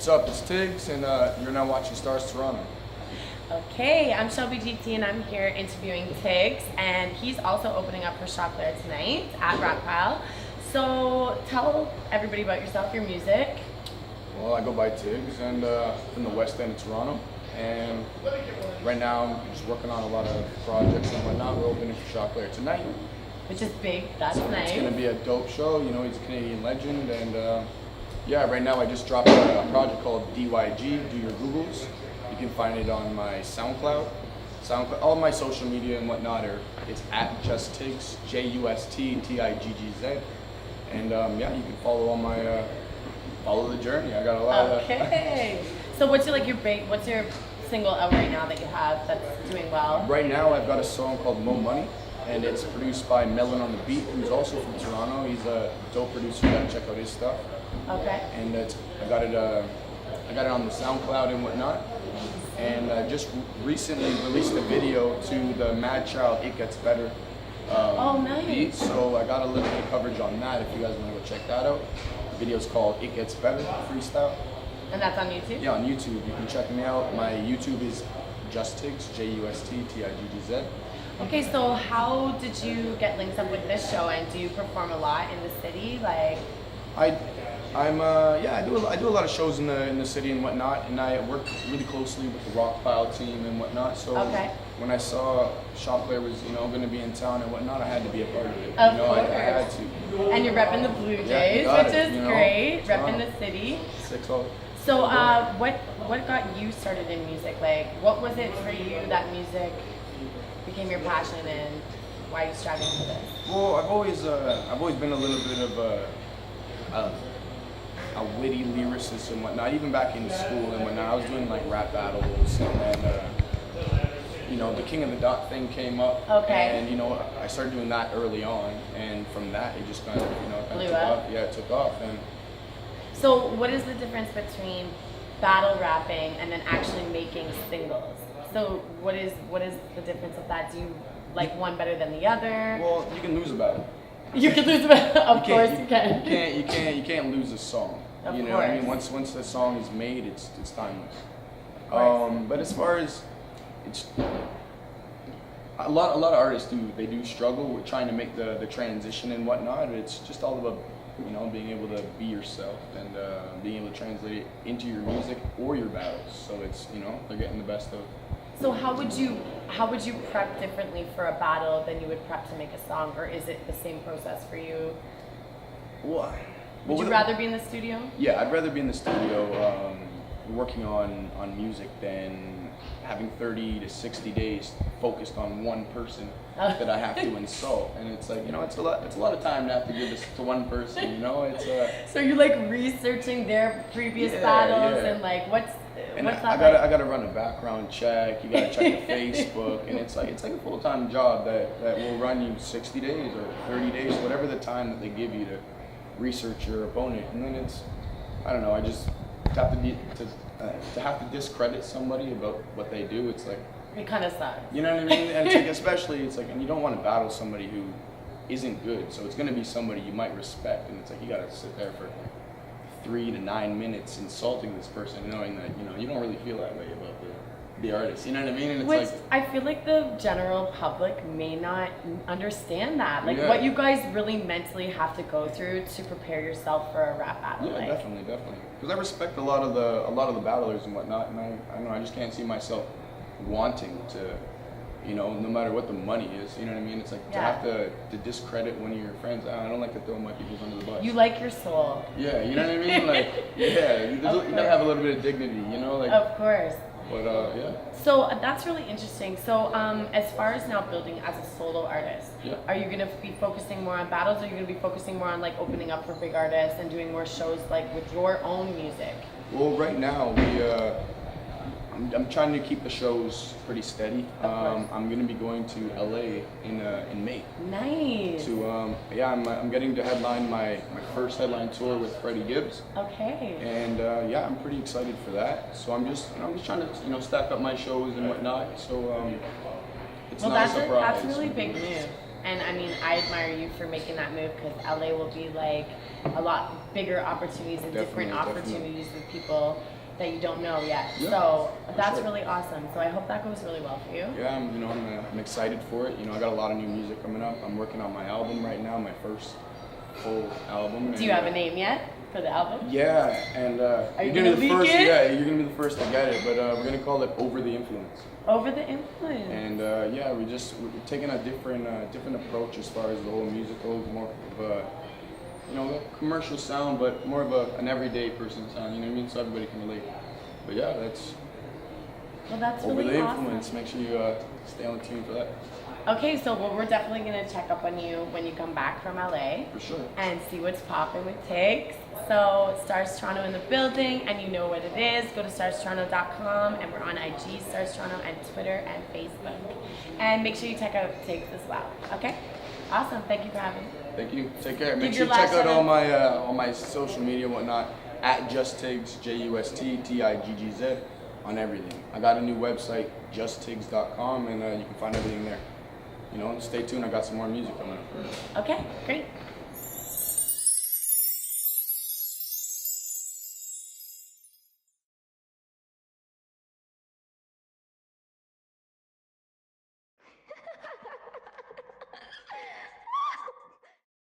What's up? It's Tiggz, and you're now watching Starzz Toronto. Okay, I'm Shelby GT, and I'm here interviewing Tiggz, and he's also opening up for Chocolate tonight at Rockpile. So tell everybody about yourself, your music. Well, I go by Tiggz, and from the west end of Toronto, and right now I'm just working on a lot of projects and whatnot. We're opening for Chocolate tonight, Which is big, that's nice. It's gonna be a dope show. You know, he's a Canadian legend, and yeah, right now I just dropped a project called DYG. Do your Googles. You can find it on my SoundCloud, all my social media and whatnot. It's at Just Tiggz, JUSTTIGGZ, and yeah, you can follow all my follow the journey. I got a lot of. Okay. So what's your single out right now that you have that's doing well? Right now, I've got a song called Mo Money, and it's produced by Melon on the Beat, who's also from Toronto. He's a dope producer. You gotta check out his stuff. Okay. And I got it on the SoundCloud and whatnot. And I just recently released a video to the Mad Child It Gets Better Oh, nice. beat. So I got a little bit of coverage on that if you guys want to go check that out. The video's called It Gets Better Freestyle. And that's on YouTube? Yeah, on YouTube. You can check me out. My YouTube is Just Tiggz, JUSTTIGGZ. Okay, so how did you get linked up with this show, and do you perform a lot in the city? Like, I do a lot of shows in the city and whatnot, and I work really closely with the Rockpile team and whatnot. So when I saw Chocolate was going to be in town and whatnot, I had to be a part of it. Of course. I had to. And you're repping the Blue Jays, got which it, is great. Toronto. Repping the city. 6-0. So what got you started in music? Like, what was it for you that music became your passion, and why are you striving for this? Well, I've always been a little bit of a witty lyricist and whatnot. Even back in school and whatnot, I was doing like rap battles, and then the King of the Dot thing came up. Okay. And I started doing that early on, and from that it just kind of blew took up. off. Yeah, it took off. And So what is the difference between battle rapping and then actually making singles? So what is the difference of that? Do you like one better than the other? well, you can lose a battle. You can lose it. Of course you can. You can't lose a song. Of You know what I mean? course. Once the song is made, it's timeless. course. But as far as it's a lot of artists do struggle with trying to make the transition and whatnot. It's just all about being able to be yourself and being able to translate it into your music or your battles. So it's they're getting the best of. So how would you prep differently for a battle than you would prep to make a song, or is it the same process for you? Why? Would you rather be in the studio? Yeah, I'd rather be in the studio working on music than having 30 to 60 days focused on one person that I have to insult. And it's like, it's a lot of time to have to give this to one person, So you're like researching their previous battles and like what's that I gotta run a background check, you gotta check the Facebook, and it's like a full-time job that will run you 60 days or 30 days, whatever the time that they give you to research your opponent. And then I don't know, I just to have to discredit somebody about what they do. It's like, it kind of sucks. you know what I mean? And it's like, especially and you don't want to battle somebody who isn't good. So it's gonna be somebody you might respect, and it's like you gotta sit there for 3 to 9 minutes insulting this person, knowing that you don't really feel that way about the artist. You know what I mean? And it's I feel like the general public may not understand that. Like, Yeah. what you guys really mentally have to go through to prepare yourself for a rap battle. Yeah, like, definitely. Because I respect a lot of the battlers and whatnot, and I don't know, I just can't see myself wanting to, no matter what the money is. You know what I mean? It's like to have to discredit one of your friends. I don't like to throw my people under the bus. You like your soul. Yeah, you know what I mean? Like, yeah, you gotta have a little bit of dignity, like. Of course. But yeah. So that's really interesting. So as far as now building as a solo artist, are you gonna be focusing more on battles, or are you gonna be focusing more on like opening up for big artists and doing more shows like with your own music? Well, right now I'm trying to keep the shows pretty steady. I'm gonna be going to LA in May. Nice. I'm getting to headline my first headline tour with Freddie Gibbs. Okay. And I'm pretty excited for that. So I'm just trying to stack up my shows and whatnot. So it's not a surprise. That's a really big move. And I mean, I admire you for making that move, because LA will be like a lot bigger opportunities and different opportunities with people that you don't know yet. Yeah, So for that's sure. really awesome. So I hope that goes really well for you. Yeah, I'm excited for it. I got a lot of new music coming up. I'm working on my album right now, my first full album. Do you have a name yet for the album? Yeah, and Are you you're gonna gonna be the leak first. it? Yeah, you're gonna be the first to get it. But we're gonna call it Over the Influence. Over the Influence. And yeah, we're taking a different approach as far as the whole music goes. More of a a commercial sound, but more of an everyday person sound. You know what I mean? So everybody can relate. But yeah, that's Well, that's Over really the awesome. Influence. Make sure you stay on tune for that. Okay, so we're definitely gonna check up on you when you come back from LA For sure. and see what's popping with Tiggz. So Starzz Toronto in the building, and you know what it is. Go to starztoronto.com, and we're on IG, Starzz Toronto, and Twitter and Facebook. And make sure you check out Tiggz as well. Okay? Awesome. Thank you for having me. Thank you. Take care. Make Give sure your you check last out shout-out. all my social media and whatnot at Just Tiggz, JustTiggz on everything. I got a new website, justtiggz.com, and you can find everything there. Stay tuned. I got some more music coming up. Okay, great.